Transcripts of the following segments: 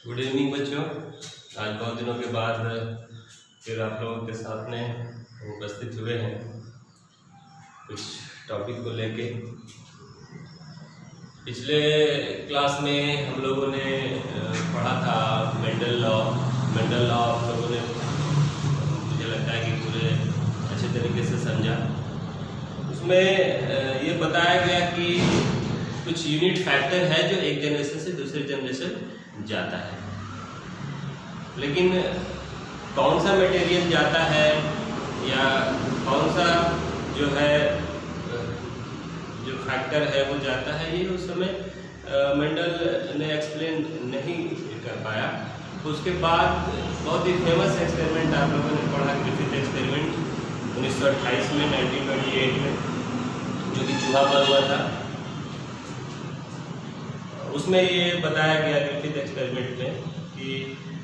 Good evening बच्चों। आज बहुत दिनों के बाद फिर आप लोगों के साथ में उपस्थित हुए हैं कुछ टॉपिक को लेके। पिछले क्लास में हम लोगों ने पढ़ा था मेंडल लॉ आप लोगों ने मुझे लगता है कि पूरे अच्छे तरीके से समझा। उसमें ये बताया गया कि कुछ यूनिट फैक्टर है जो एक जनरेशन से दूसरे जनरेशन जाता है, लेकिन कौन सा मटेरियल जाता है या कौन सा जो है जो फैक्टर है वो जाता है, ये उस समय मेंडल ने एक्सप्लेन नहीं कर पाया। उसके बाद बहुत ही फेमस एक्सपेरिमेंट आप लोगों ने पढ़ा, ग्रिफिथ एक्सपेरिमेंट 1928 में 1928 में, जो कि चूहा पर हुआ था। उसमें ये बताया गया ग्रिफिथ एक्सपेरिमेंट में कि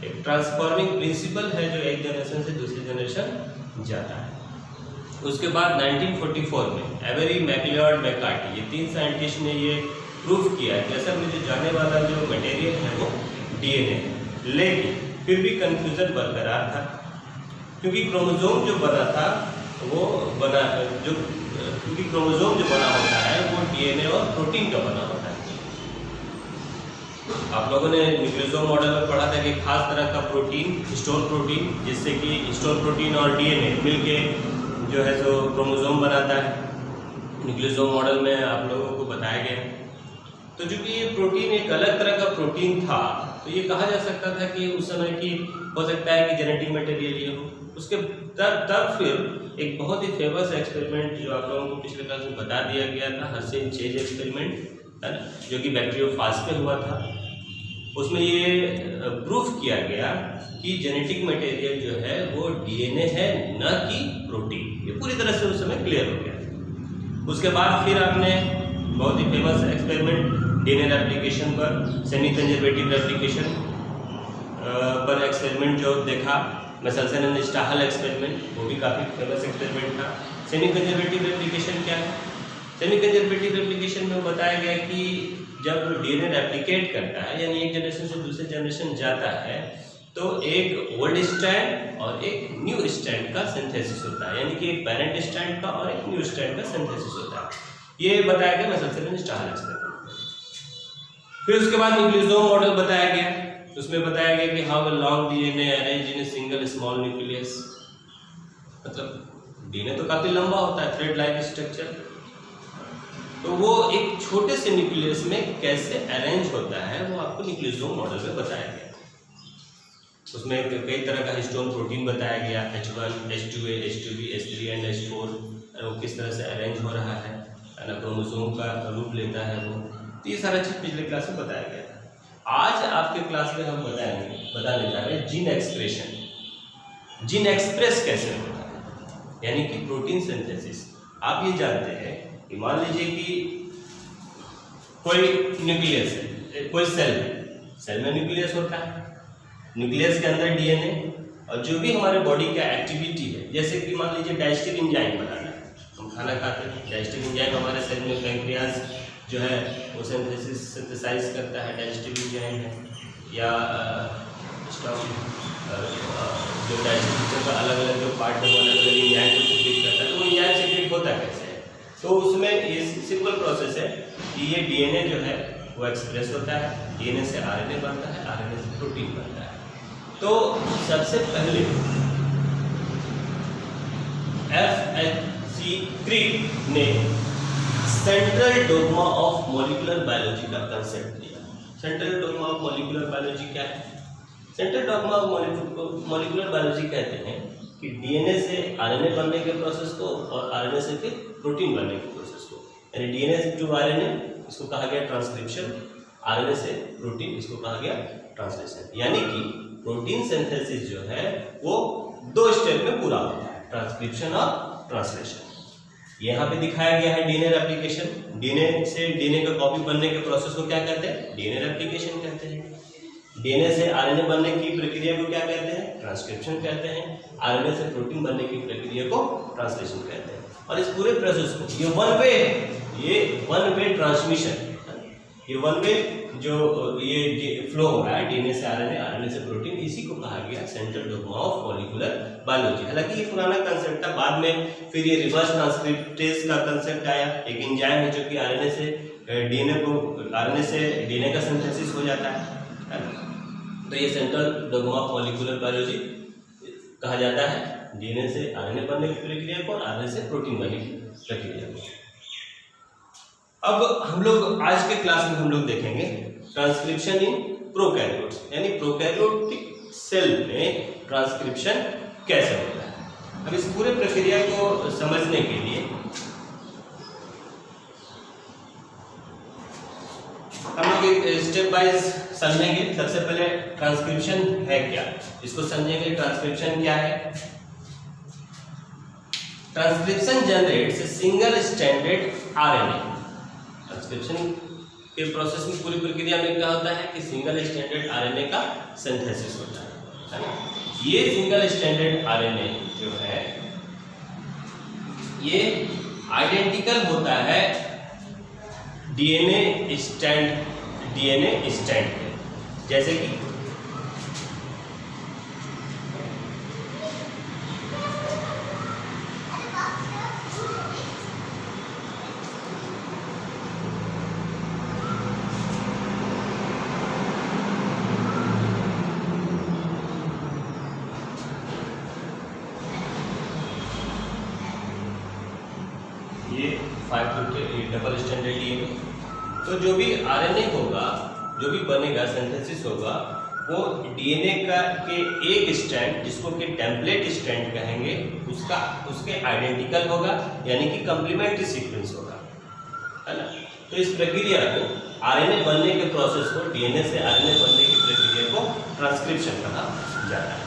एक ट्रांसफॉर्मिंग प्रिंसिपल है जो एक जनरेशन से दूसरी जनरेशन जाता है। उसके बाद 1944 में एवेरी, मैकलियोड, मैकार्टी, ये तीन साइंटिस्ट ने ये प्रूफ किया कि असल में जो जाने वाला जो मटेरियल है वो डीएनए है। लेकिन फिर भी कंफ्यूजन बरकरार था, क्योंकि क्रोमोसोम जो बना था वो क्योंकि क्रोमोसोम जो बना होता है वो डीएनए और प्रोटीन का बना होता है। आप लोगों ने न्यूक्लियोसोम मॉडल में पढ़ा था कि खास तरह का प्रोटीन, हिस्टोन प्रोटीन, जिससे कि हिस्टोन प्रोटीन और डीएनए मिलके जो है जो क्रोमोसोम बनाता है। न्यूक्लियोसोम मॉडल में आप लोगों को बताया गया। तो चूंकि ये प्रोटीन एक अलग तरह का प्रोटीन था, तो ये कहा जा सकता था कि उस समय की हो सकता है कि जेनेटिक मटेरियल ये हो। उसके तब फिर एक बहुत ही फेमस एक्सपेरिमेंट जो आप लोगों को पिछले क्लास में बता दिया गया था, हर्शे चेज एक्सपेरिमेंट, है ना, जो कि बैक्टीरियोफाज पे हुआ था। उसमें ये प्रूफ किया गया कि जेनेटिक मटेरियल जो है वो डीएनए है, न कि प्रोटीन। ये पूरी तरह से उस समय क्लियर हो गया। उसके बाद फिर आपने बहुत ही फेमस एक्सपेरिमेंट डीएनए रेप्लिकेशन पर, सेमी कंजर्वेटिव रेप्लिकेशन पर एक्सपेरिमेंट जो देखा, मेसेल्सन एंड स्टाहल एक्सपेरिमेंट, वो भी काफ़ी फेमस एक्सपेरिमेंट था। सेमी कंजर्वेटिव रेप्लिकेशन क्या है? सेमी कंजर्वेटिव रेप्लिकेशन में बताया गया कि जब डीएनए रेप्लिकेट करता है, यानी एक जनरेशन से दूसरे जनरेशन जाता है, तो एक ओल्ड स्ट्रैंड और एक न्यू स्ट्रैंड का सिंथेसिस होता है, यानी कि एक पेरेंट स्ट्रैंड का और एक न्यू स्ट्रैंड का सिंथेसिस होता है। ये बताया गया मेसेल्सन एंड स्टाहल एक्सपेरिमेंट। फिर उसके बाद न्यूक्लियोसोम मॉडल बताया गया। उसमें बताया गया कि how a long DNA arrange in a single small nucleus, मतलब डीएनए तो काफी लंबा होता है, थ्रेड लाइक स्ट्रक्चर, तो वो एक छोटे से न्यूक्लियस में कैसे अरेंज होता है वो आपको न्यूक्लियोसोम मॉडल में बताया गया। उसमें कई तरह का हिस्टोन प्रोटीन बताया गया, H1, H2A, H2B, H3 and H4, वो किस तरह से अरेंज हो रहा है ना, क्रोमोसोम का रूप लेता है वो। तो ये सारा चीज पिछले क्लास में बताया गया था। आज आपके क्लास में हम बताने जा रहे हैं जीन एक्सप्रेशन। जीन एक्सप्रेस कैसे होता है, यानी कि प्रोटीन सिंथेसिस। आप ये जानते हैं कि मान लीजिए कि कोई न्यूक्लियस है, कोई सेल में न्यूक्लियस होता है, न्यूक्लियस के अंदर डीएनए, और जो भी हमारे बॉडी का एक्टिविटी है, जैसे कि मान लीजिए डाइजेस्टिव एंजाइम बनाना है, हम खाना खाते हैं, डाइजेस्टिव एंजाइम हमारे सेल में पैंक्रियाज जो है वो सिंथेसाइज करता है, डाइजेस्टिव एंजाइम है, या जो डाइजेस्टिव सिस्टम का अलग अलग जो पार्ट है वो अलग अलग एंजाइम को सिक्रेट करता है। तो वो एंजाइम सिक्रेट होता कैसे है? तो उसमें ये सिंपल प्रोसेस है कि ये डीएनए जो है वो एक्सप्रेस होता है, डीएनए से आरएनए बनता है, आरएनए से प्रोटीन बनता है। तो सबसे पहले FHC क्रिक ने central dogma of molecular biology का कंसेप्ट दिया। Central dogma of molecular biology क्या है? Central dogma of molecular biology कहते हैं कि डीएनए से आरएनए बनने के प्रोसेस को और आरएनए से फिर प्रोटीन बनने के प्रोसेस को, यानी डीएनए टू आरएनए, इसको कहा गया ट्रांसक्रिप्शन, आरएनए से प्रोटीन, इसको कहा गया ट्रांसलेशन। यानी कि प्रोटीन सिंथेसिस जो है वो दो स्टेप में पूरा होता है, ट्रांसक्रिप्शन और ट्रांसलेशन। यहाँ पे दिखाया गया है डीएनए रेप्लिकेशन। डीएनए से डीएनए का कॉपी बनने के प्रोसेस को क्या कहते हैं? डीएनए रेप्लिकेशन कहते हैं। डीएनए से आरएनए बनने की प्रक्रिया को क्या कहते हैं? ट्रांसक्रिप्शन कहते हैं। आरएनए से प्रोटीन बनने की प्रक्रिया को ट्रांसलेशन कहते हैं। और इस पूरे प्रोसेस को ये वन वे ट्रांसमिशन, ये वन वे जो ये फ्लो हो रहा है डीएनए से आरएनए, आरएनए से प्रोटीन, इसी को कहा गया central dogma of molecular biology. हालांकि ये पुराना कंसेप्ट था, बाद में फिर ये रिवर्स ट्रांसक्रिप्टेज का कंसेप्ट आया, एक एंजाइम है जो कि आरएनए से डीएनए का सिंथेसिस हो जाता है। तो ये central dogma of molecular biology कहा जाता है डीएनए से आरएनए बनने की प्रक्रिया को, आरएनए से प्रोटीन बनने की प्रक्रिया को। अब हम लोग आज के क्लास में हम लोग देखेंगे ट्रांसक्रिप्शन इन प्रोकैरियोट्स, यानी प्रोकैरियोटिक सेल में ट्रांसक्रिप्शन कैसे होता है। अब इस पूरे प्रक्रिया को समझने के लिए हम लोग स्टेप वाइज समझेंगे। सबसे पहले ट्रांसक्रिप्शन है क्या, इसको समझेंगे। ट्रांसक्रिप्शन क्या है? Transcription generates a single stranded RNA. Transcription के प्रोसेस में पूरी प्रक्रिया में क्या होता है कि सिंगल स्ट्रैंडेड आरएनए का सिंथेसिस होता है ना। ये सिंगल स्ट्रैंडेड आरएनए जो है ये आइडेंटिकल होता है डीएनए स्ट्रैंड के, जैसे कि ये 5 डबल स्ट्रैंडेड डीएनए। तो जो भी आरएनए होगा, जो भी बनेगा, सिंथेसिस होगा, वो डीएनए का के एक स्ट्रैंड, जिसको कि टेम्पलेट स्ट्रैंड कहेंगे, उसके आइडेंटिकल होगा, यानी कि कंप्लीमेंट्री सीक्वेंस होगा, है ना। तो इस प्रक्रिया को, आरएनए बनने के प्रोसेस को, डीएनए से आरएनए बनने की प्रक्रिया को ट्रांसक्रिप्शन कहा जाता है।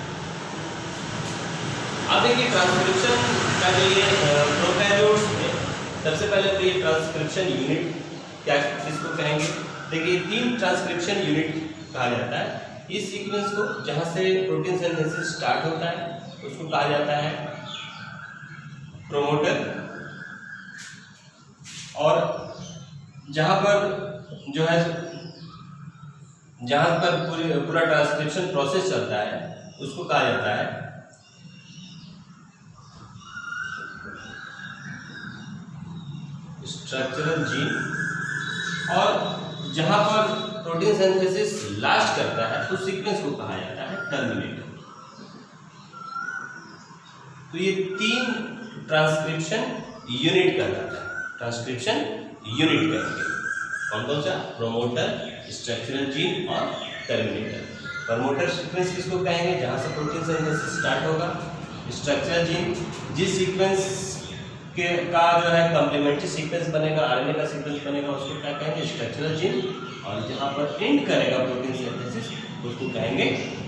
अब देखिए ट्रांसक्रिप्शन का जो ये प्रोकैरियोट्स में सबसे पहले तो ये ट्रांसक्रिप्शन यूनिट क्या किसको कहेंगे? देखिए 3 ट्रांसक्रिप्शन यूनिट कहा जाता है इस सीक्वेंस को। जहाँ से प्रोटीन सिंथेसिस स्टार्ट होता है उसको कहा जाता है प्रोमोटर, और जहाँ पर जो है जहाँ पर पूरा ट्रांसक्रिप्शन प्रोसेस चलता है उसको कहा जाता है स्ट्रक्चरल जीन, और जहां पर प्रोटीन सिंथेसिस लास्ट करता है उस सीक्वेंस को कहा जाता है टर्मिनेटर। तो ये 3 ट्रांसक्रिप्शन यूनिट कहलाता है, ट्रांसक्रिप्शन यूनिट कहेंगे। कौन कौन सा? प्रोमोटर, स्ट्रक्चरल जीन और टर्मिनेटर। प्रमोटर सीक्वेंस किसको कहेंगे? जहां से प्रोटीन सिंथेसिस स्टार्ट होगा। स्ट्रक्चरल जीन जिस सीक्वेंस का जो है कॉम्प्लीमेंट्री सीक्वेंस बनेगा, आरएनए का सीक्वेंस बनेगा, उसको क्या कहेंगे? Structural gene. और जहां पर एंड करेगा प्रोटीन सिंथेसिस उसको कहेंगे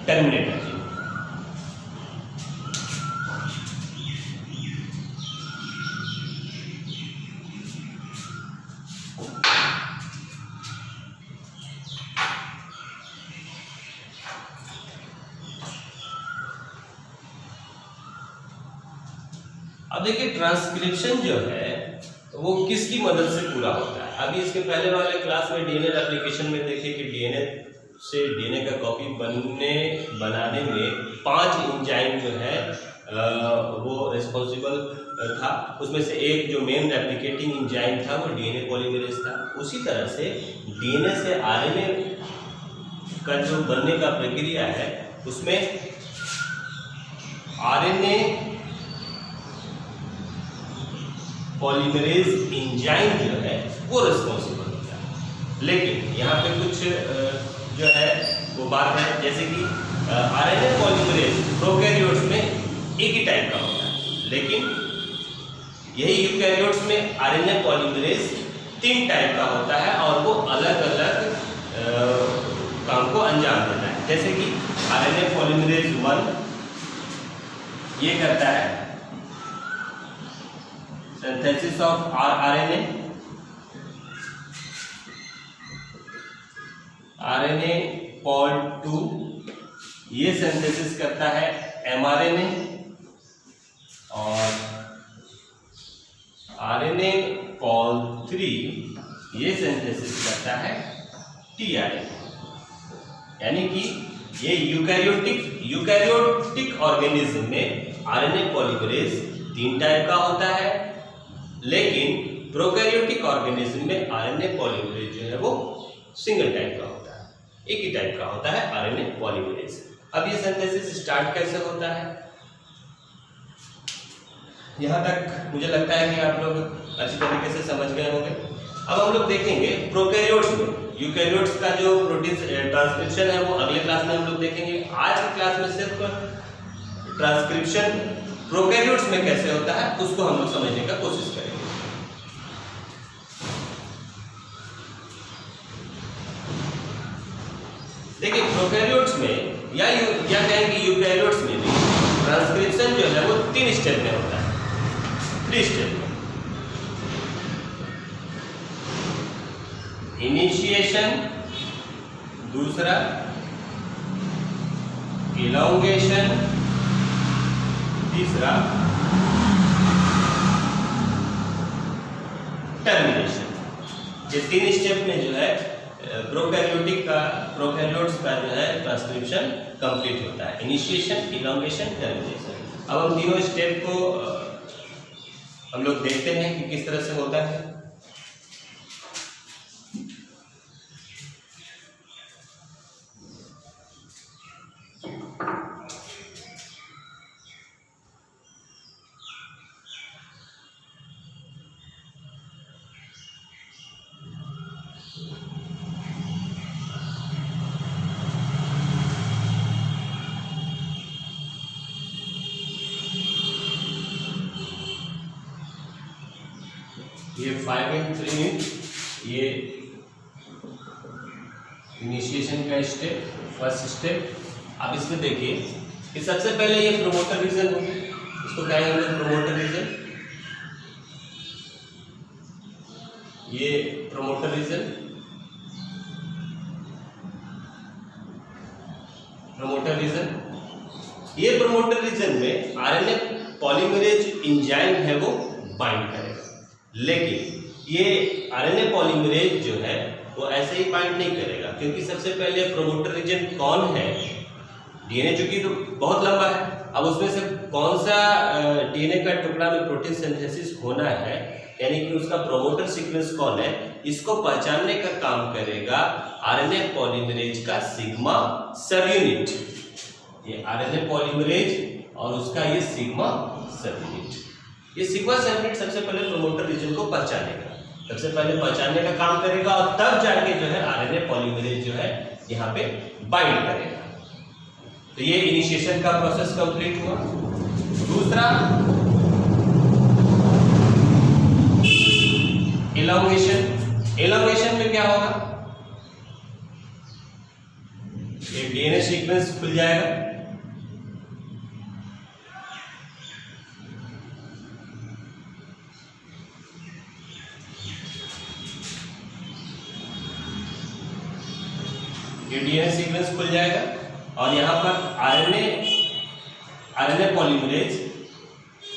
टर्मिनेटर जीन। अब देखिए ट्रांसक्रिप्शन जो है वो किसकी मदद से पूरा होता है। अभी इसके पहले वाले क्लास में डीएनए रेप्लिकेशन में देखे कि डीएनए से डीएनए का कॉपी बनाने में 5 एंजाइम जो है वो रिस्पॉन्सिबल था। उसमें से एक जो मेन रेप्लिकेटिंग एंजाइम था वो डीएनए पॉलीमरेज था। उसी तरह से डीएनए से आरएनए का जो बनने का प्रक्रिया है उसमें आरएनए पॉलीमरेज एंजाइम जो है वो रिस्पॉन्सिबल होता है। लेकिन यहाँ पे कुछ जो है वो बात है, जैसे कि आरएनए पॉलीमरेज प्रोकैरियोट्स में एक ही टाइप का होता है, लेकिन यही यूकैरियोट्स में आरएनए पॉलीमरेज 3 टाइप का होता है और वो अलग अलग काम को अंजाम देता है। जैसे कि आरएनए पॉलीमरेज 1 ये करता है synthesis of RNA. RNA pol 2 ये सिंथेसिस करता है एमआरएनए, और आरएनए पॉल 3 ये सिंथेसिस करता है tRNA, यानी कि ये यूकैरियोटिक ऑर्गेनिज्म में आरएनए पॉलीमरेज 3 टाइप का होता है, लेकिन प्रोकैरियोटिक ऑर्गेनिज्म में आरएनए पॉलीमरेज जो है वो सिंगल टाइप का होता है, एक ही टाइप का होता है आरएनए पॉलीमरेज। अब ये सिंथेसिस स्टार्ट कैसे होता है, यहाँ तक मुझे लगता है कि आप लोग अच्छी तरीके से समझ गए होंगे। अब हम लोग देखेंगे प्रोकैरियोट्स में, यूकैरियोट्स का जो प्रोटीन ट्रांसक्रिप्शन है वो अगले क्लास में हम लोग देखेंगे। आज की क्लास में सिर्फ ट्रांसक्रिप्शन प्रोकैरियोट्स में कैसे होता है उसको हम लोग समझने का कोशिश करेंगे। देखिए प्रोकैरियोट्स में या कहेंगे यूकैरियोट्स में भी ट्रांसक्रिप्शन जो है वो 3 स्टेप में होता है, 3 स्टेप में। इनिशिएशन, दूसरा इलॉन्गेशन, तीसरा टर्मिनेशन। ये 3 स्टेप में जो है प्रोकैरियोट्स का जो है ट्रांसक्रिप्शन कंप्लीट होता है, इनिशिएशन, इलॉन्गेशन, टर्मिनेशन। अब हम तीनों स्टेप को हम लोग देखते हैं कि किस तरह से होता है। ये 5 and 3 ये इनिशिएशन का स्टेप, फर्स्ट स्टेप। अब इसमें देखिए कि सबसे पहले ये प्रोमोटर रीजन होगी, इसको कहेंगे हम लोग प्रोमोटर रीजन। ये प्रोमोटर रीजन, ये प्रोमोटर रीजन में आरएनए पॉलीमरेज एंजाइम है वो बाइंड करेगा, लेकिन ये आरएनए पॉलीमरेज जो है वो ऐसे ही बाइंड नहीं करेगा, क्योंकि सबसे पहले प्रोमोटर रीजन कौन है, डीएनए चूंकि तो बहुत लंबा है, अब उसमें से कौन सा डीएनए का टुकड़ा में प्रोटीन सिंथेसिस होना है, यानी कि उसका प्रोमोटर सीक्वेंस कौन है, इसको पहचानने का काम करेगा आरएनए पॉलीमरेज का सिग्मा सब यूनिट। ये आरएनए पॉलीमरेज और उसका ये सिग्मा सब यूनिट, ये सिग्मा सब यूनिट सबसे पहले प्रोमोटर रीजन को पहचानेगा, सबसे पहले पहचानने का काम करेगा और तब जाके जो है आरएनए पॉलीमरेज जो है यहाँ पे बाइंड करेगा। तो ये इनिशिएशन का प्रोसेस कंप्लीट हुआ। दूसरा इलॉन्गेशन, इलॉन्गेशन में क्या होगा, ये डीएनए सीक्वेंस खुल जाएगा, ये डीएनए सीक्वेंस खुल जाएगा और यहाँ पर आरएनए पॉलीमरेज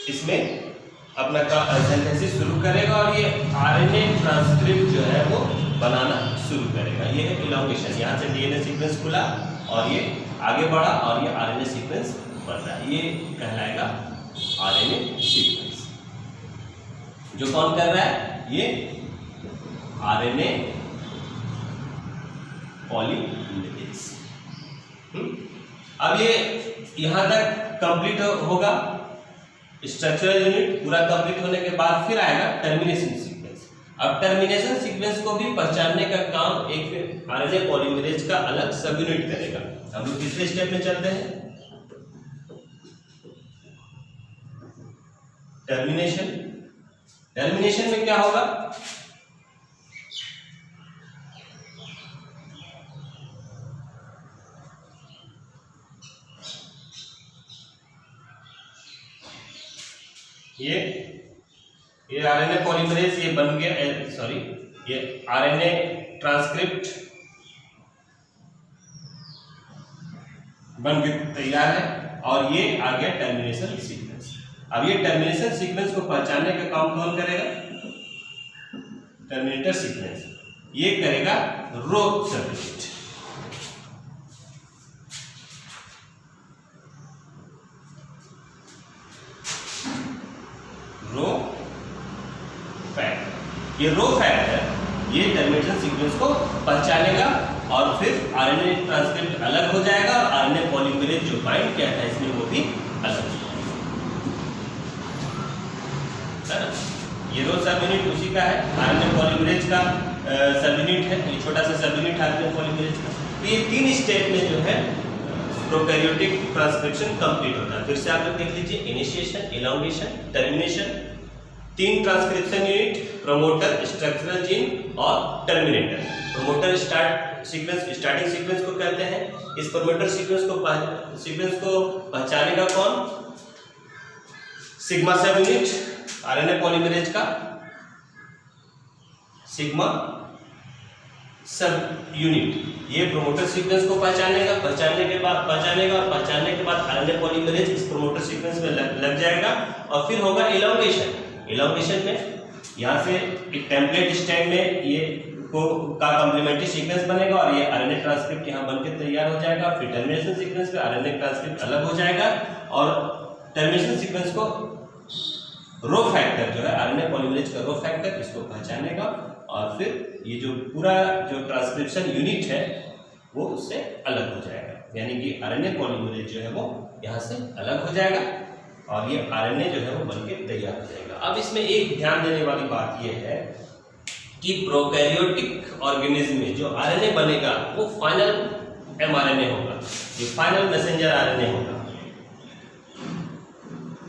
इसमें अपना सिंथेसिस शुरू करेगा और ये आरएनए ट्रांसक्रिप्ट जो है वो बनाना शुरू करेगा। ये है इलॉन्गेशन, यहाँ से डीएनए सीक्वेंस खुला और ये आगे बढ़ा और ये आरएनए सीक्वेंस बन रहा है, ये कहलाएगा आरएनए सीक्वेंस। जो कौन कर रहा है, ये आरएनए पॉलीमरेज। अब ये यहां तक कंप्लीट होगा, स्ट्रक्चरल यूनिट पूरा कंप्लीट होने के बाद फिर आएगा टर्मिनेशन सीक्वेंस। अब टर्मिनेशन सीक्वेंस को भी पहचानने का काम एक आरएनए पॉलीमरेज का अलग सब यूनिट करेगा। हम लोग तीसरे स्टेप में चलते हैं, टर्मिनेशन। टर्मिनेशन में क्या होगा, ये आरएनए पॉलीमरेज ये बन गया, सॉरी ये आरएनए ट्रांसक्रिप्ट बन के तैयार है और ये आ गया टर्मिनेशन सीक्वेंस। अब ये टर्मिनेशन सीक्वेंस को पहचानने का काम कौन करेगा, टर्मिनेटर सीक्वेंस। ये करेगा रो सब यूनिट। रो फैक्टर, ये रो फैक्टर ये टर्मिनेशन सीक्वेंस को पहचानेगा और फिर आरएनए ट्रांसक्रिप्ट अलग हो जाएगा और आरएनए पॉलीमरेज जो बाइंड किया था इसमें वो भी अलग हो जाएगा। ये रो सब यूनिट उसी का है, आरएनए पॉलीमरेज का सब यूनिट है, ये छोटा सा सब यूनिट आरएनए पॉलीमरेज का। तो ये 3 स्टेप में जो है प्रोकैरियोटिक ट्रांसक्रिप्शन कंप्लीट होता है। फिर से आप लोग देख लीजिए, initiation, elongation, termination, 3 transcription unit, promoter, structural gene और टर्मिनेटर। प्रमोटर स्टार्टिंग सीक्वेंस को कहते हैं। इस प्रमोटर सीक्वेंस को पहचानेगा कौन? सिग्मा सब यूनिट आरएनए पॉलीमरेज का, सिग्मा सब यूनिट ये प्रमोटर सीक्वेंस को पहचानेगा और पहचानने के बाद आरएनए पॉलीमरेज इस प्रमोटर सीक्वेंस में लग जाएगा और फिर होगा एलोंगेशन में यहाँ से एक टेम्पलेट स्टैंड में ये का कॉम्प्लीमेंट्री सीक्वेंस बनेगा और ये आरएनए ट्रांसक्रिप्ट यहाँ बनकर तैयार हो जाएगा। फिर टर्मिनेशन सीक्वेंस पे आरएनए ट्रांसक्रिप्ट अलग हो जाएगा और टर्मिनेशन सीक्वेंस को रो फैक्टर जो है आरएनए पॉलीमरेज का रो फैक्टर इसको पहचानेगा और फिर ये जो पूरा जो ट्रांसक्रिप्शन यूनिट है वो उससे अलग हो जाएगा, यानी कि आरएनए पॉलीमरेज जो है वो यहाँ से अलग हो जाएगा और ये आरएनए जो है वो बनके तैयार हो जाएगा। अब इसमें एक ध्यान देने वाली बात ये है कि प्रोकैरियोटिक ऑर्गेनिज्म में जो आरएनए बनेगा वो फाइनल एमआरएनए होगा, ये फाइनल मैसेंजर आरएनए होगा।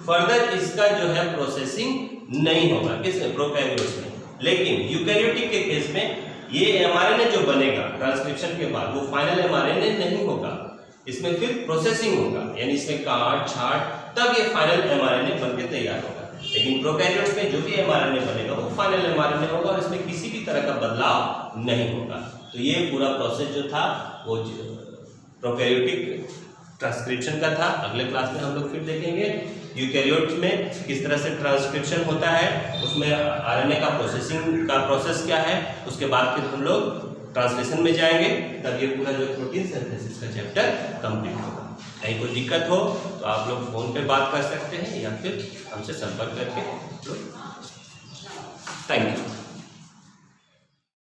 फर्दर इसका जो है प्रोसेसिंग नहीं होगा किसमें? प्रोकैरियोट्स में। लेकिन यूकैरियोटिक के केस में ये एमआरएनए जो बनेगा ट्रांसक्रिप्शन के बाद वो फाइनल एमआरएनए नहीं होगा, इसमें फिर प्रोसेसिंग होगा, यानी इसमें काट छाट तब ये फाइनल एमआरएनए बनके तैयार होगा। लेकिन प्रोकैरियोट्स में जो भी एमआरएनए बनेगा वो फाइनल एमआरएनए होगा और इसमें किसी भी तरह का बदलाव नहीं होगा। तो ये पूरा प्रोसेस जो था वो प्रोकैरियोटिक ट्रांसक्रिप्शन का था। अगले क्लास में हम लोग फिर देखेंगे यूकैरियोट्स में किस तरह से ट्रांसक्रिप्शन होता है, उसमें आरएनए का प्रोसेसिंग का प्रोसेस क्या है, उसके बाद फिर हम लोग ट्रांसलेशन में जाएंगे, तब ये पूरा जो प्रोटीन सिंथेसिस का चैप्टर कंप्लीट होगा। कहीं कोई दिक्कत हो तो आप लोग फोन पे बात कर सकते हैं या फिर हमसे संपर्क करके। Thank you.